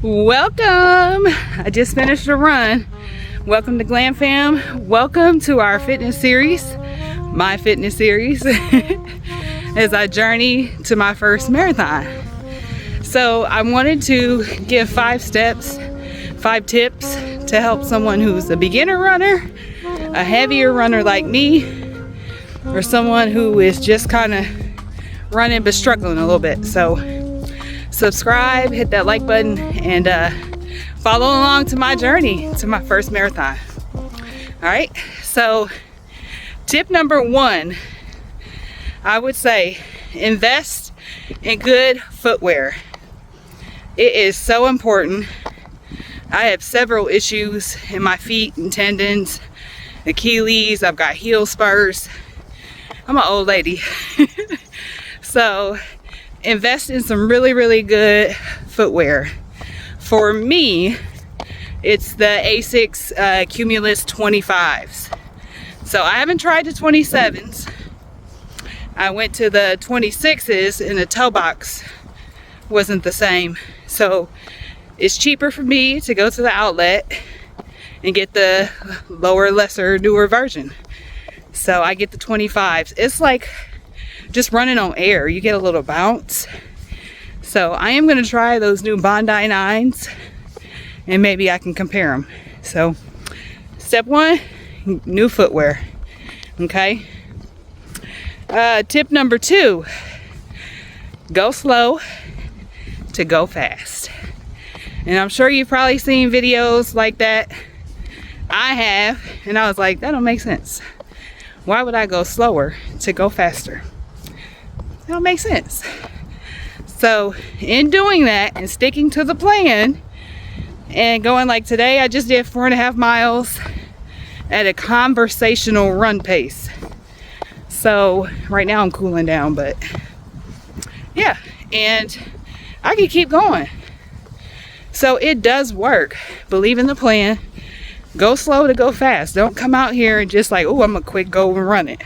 Welcome. I just finished a run. Welcome to Glam Fam. Welcome to our fitness series, my fitness series, as I journey to my first marathon. So I wanted to give 5 steps, 5 tips to help someone who's a beginner runner, a heavier runner like me, or someone who is just kind of running but struggling a little bit. So subscribe, hit that like button, and follow along to my journey to my first marathon. All right, so tip number 1, I would say invest in good footwear. It is so important. I have several issues in my feet and tendons, Achilles. I've got heel spurs. I'm an old lady. So invest in some really good footwear. For me, it's the Asics Cumulus 25s. So I haven't tried the 27s. I went to the 26s and the toe box wasn't the same. So it's cheaper for me to go to the outlet and get the lower, lesser, newer version. So I get the 25s. It's like just running on air. You get a little bounce. So I am going to try those new Bondi 9s and maybe I can compare them. So step 1, new footwear. Okay. Tip number 2, go slow to go fast. And I'm sure you've probably seen videos like that. I have, and I was like, that don't make sense. Why would I go slower to go faster? That don't make sense. So in doing that and sticking to the plan and going like today, I just did 4.5 miles at a conversational run pace. So right now I'm cooling down, but yeah, and I can keep going. So it does work. Believe in the plan. Go slow to go fast. Don't come out here and just like, oh, I'm gonna quick go and run it.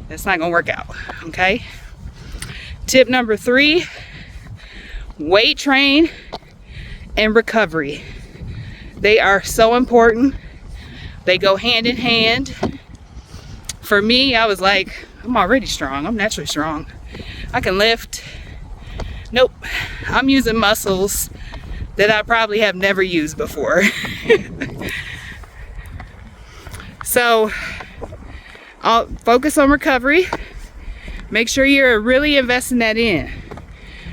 That's not gonna work out, okay? Tip number 3, weight train and recovery. They are so important. They go hand in hand. For me, I was like, I'm already strong. I'm naturally strong. I can lift. Nope. I'm using muscles that I probably have never used before. So I'll focus on recovery. Make sure you're really investing that in.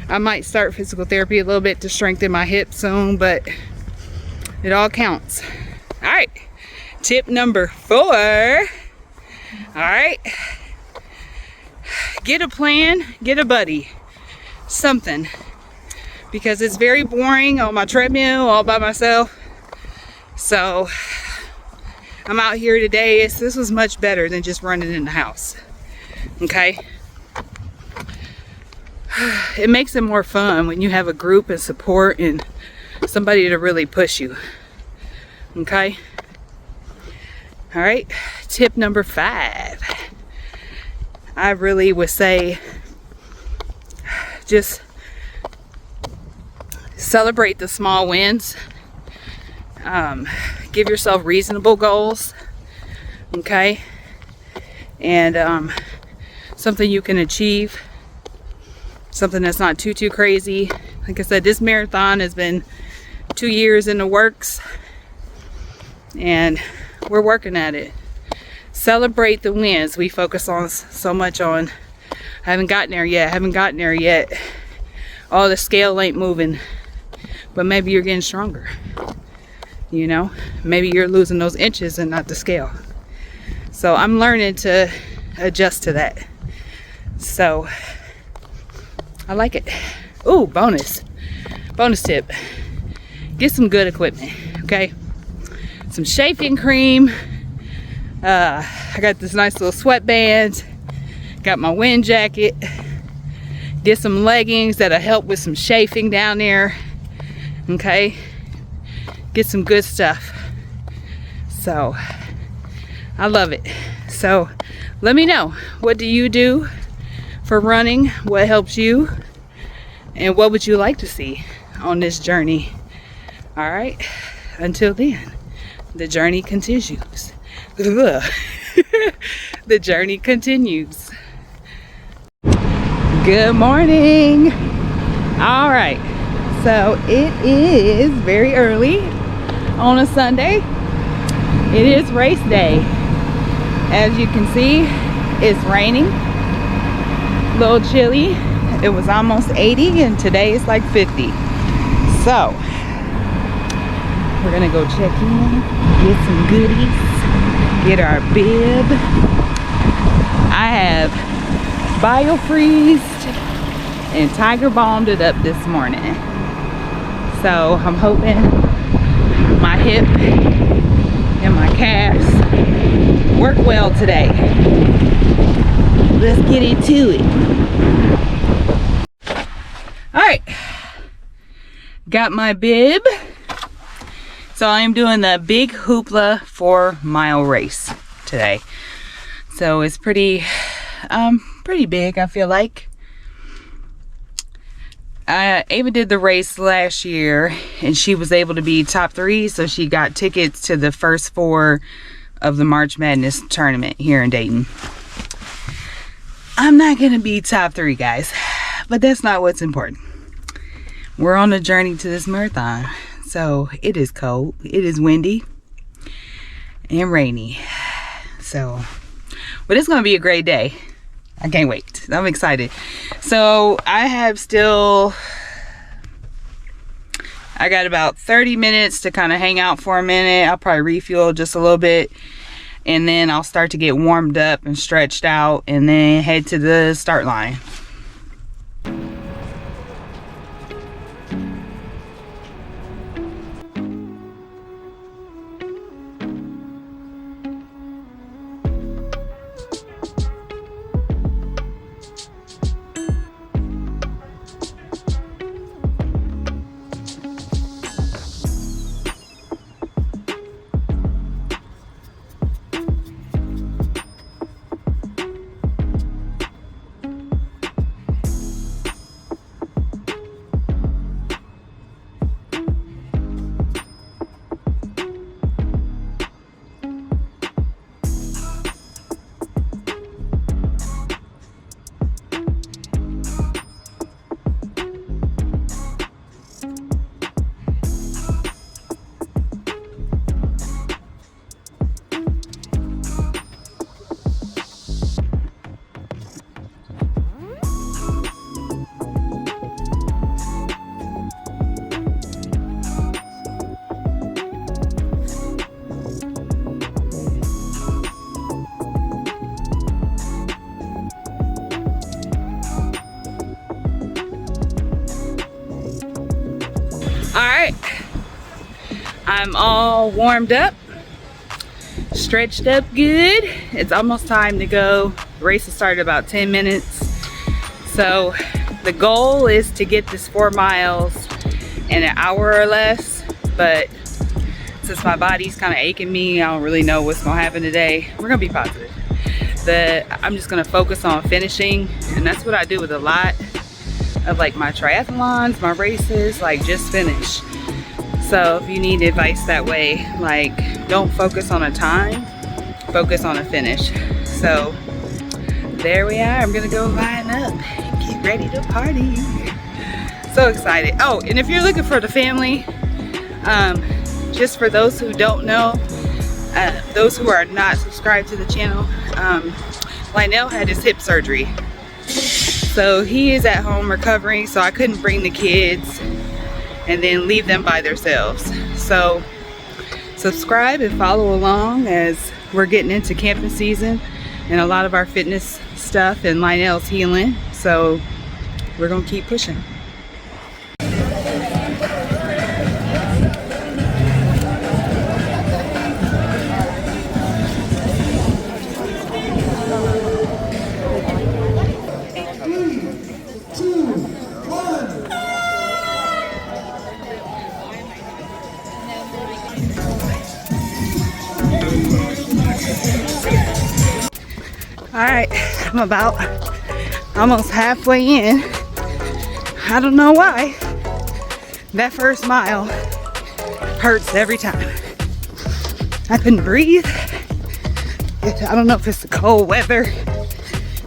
I might start physical therapy a little bit to strengthen my hips soon, but it all counts. All right, tip number 4. All right, get a plan, get a buddy, something. Because it's very boring on my treadmill all by myself. So I'm out here today. This was much better than just running in the house. Okay? It makes it more fun when you have a group and support and somebody to really push you. Okay? All right. Tip number 5. I really would say just celebrate the small wins. Give yourself reasonable goals, okay? And something you can achieve, something that's not too crazy. Like I said, this marathon has been 2 years in the works, and we're working at it. Celebrate the wins. We focus on so much on, I haven't gotten there yet. Oh, the scale ain't moving. But maybe you're getting stronger. You know, maybe you're losing those inches and not the scale. So I'm learning to adjust to that. So I like it. Ooh, bonus tip. Get some good equipment, okay? Some shaving cream. I got this nice little sweatband. Got my wind jacket. Get some leggings that'll help with some chafing down there. Okay, get some good stuff. So I love it. So let me know, what do you do for running? What helps you? And what would you like to see? on this journey. All right, until then, the journey continues. The journey continues. Good morning. All right, so it is very early on a Sunday. It is race day. As you can see, it's raining, a little chilly. It was almost 80 and today it's like 50. So we're gonna go check in, get some goodies, get our bib. I have biofreezed and tiger balmed it up this morning. So I'm hoping my hip and my calves work well today. Let's get into it. All right, got my bib. So I am doing the big Hoopla 4-mile race today. So it's pretty big, I feel like. Ava did the race last year and she was able to be top 3, so she got tickets to the first 4 of the March Madness tournament here in Dayton. I'm not gonna be top 3, guys, but that's not what's important. We're on a journey to this marathon. So it is cold, it is windy and rainy. So, but it's gonna be a great day. I can't wait. I'm excited. So I got about 30 minutes to kind of hang out for a minute. I'll probably refuel just a little bit and then I'll start to get warmed up and stretched out and then head to the start line. All right, I'm all warmed up, stretched up good. It's almost time to go. The race will start in about 10 minutes. So the goal is to get this 4 miles in an hour or less, but since my body's kind of aching me, I don't really know what's gonna happen today. We're gonna be positive. I'm just gonna focus on finishing, and that's what I do with a lot of like my triathlons, my races, like just finish. So if you need advice that way, like don't focus on a time, focus on a finish. So there we are. I'm gonna go line up and get ready to party. So excited. Oh, and if you're looking for the family, just for those who don't know, those who are not subscribed to the channel, Lionel had his hip surgery. So he is at home recovering, so I couldn't bring the kids and then leave them by themselves. So subscribe and follow along as we're getting into camping season and a lot of our fitness stuff, and Lionel's healing. So we're gonna keep pushing. All right, I'm about almost halfway in. I don't know why. that first mile hurts every time. I couldn't breathe. I don't know if it's the cold weather,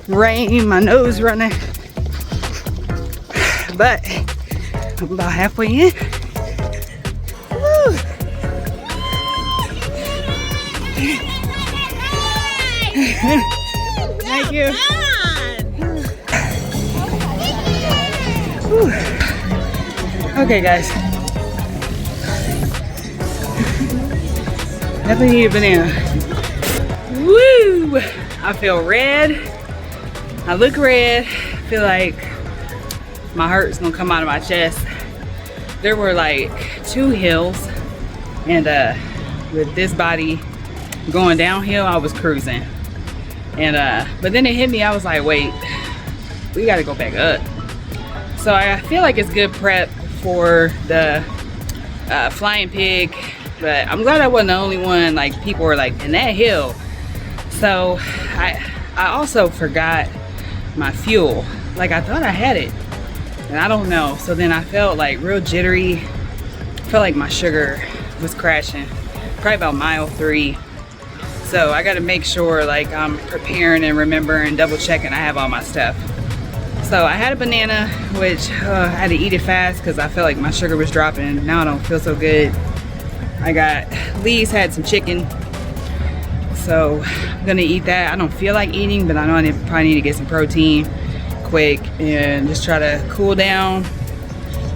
rain, my nose running, but I'm about halfway in. Woo. Thank you. Whew. Okay, guys. Definitely need a banana. Woo! I feel red. I look red. I feel like my heart's gonna come out of my chest. There were like 2 hills, and with this body going downhill, I was cruising. And but then it hit me. I was like, wait, we gotta go back up. So I feel like it's good prep for the flying pig, but I'm glad I wasn't the only one. Like, people were like, in that hill. So I also forgot my fuel. Like, I thought I had it, and I don't know. So then I felt like real jittery. Felt like my sugar was crashing probably about mile 3. So I got to make sure like I'm preparing and remembering, double checking I have all my stuff. So I had a banana, which I had to eat it fast because I felt like my sugar was dropping. Now I don't feel so good. I got, Lee's had some chicken, so I'm gonna eat that. I don't feel like eating, but I know I probably need to get some protein quick and just try to cool down,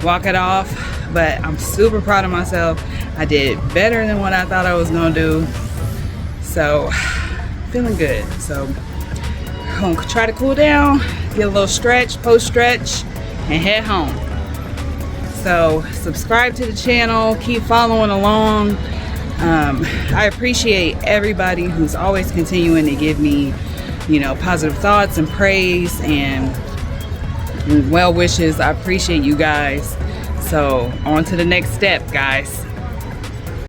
walk it off. But I'm super proud of myself. I did better than what I thought I was gonna do. So, feeling good. So, I'm gonna try to cool down, get a little stretch, post-stretch, and head home. So, subscribe to the channel, keep following along. I appreciate everybody who's always continuing to give me, you know, positive thoughts and praise and well wishes. I appreciate you guys. So, on to the next step, guys.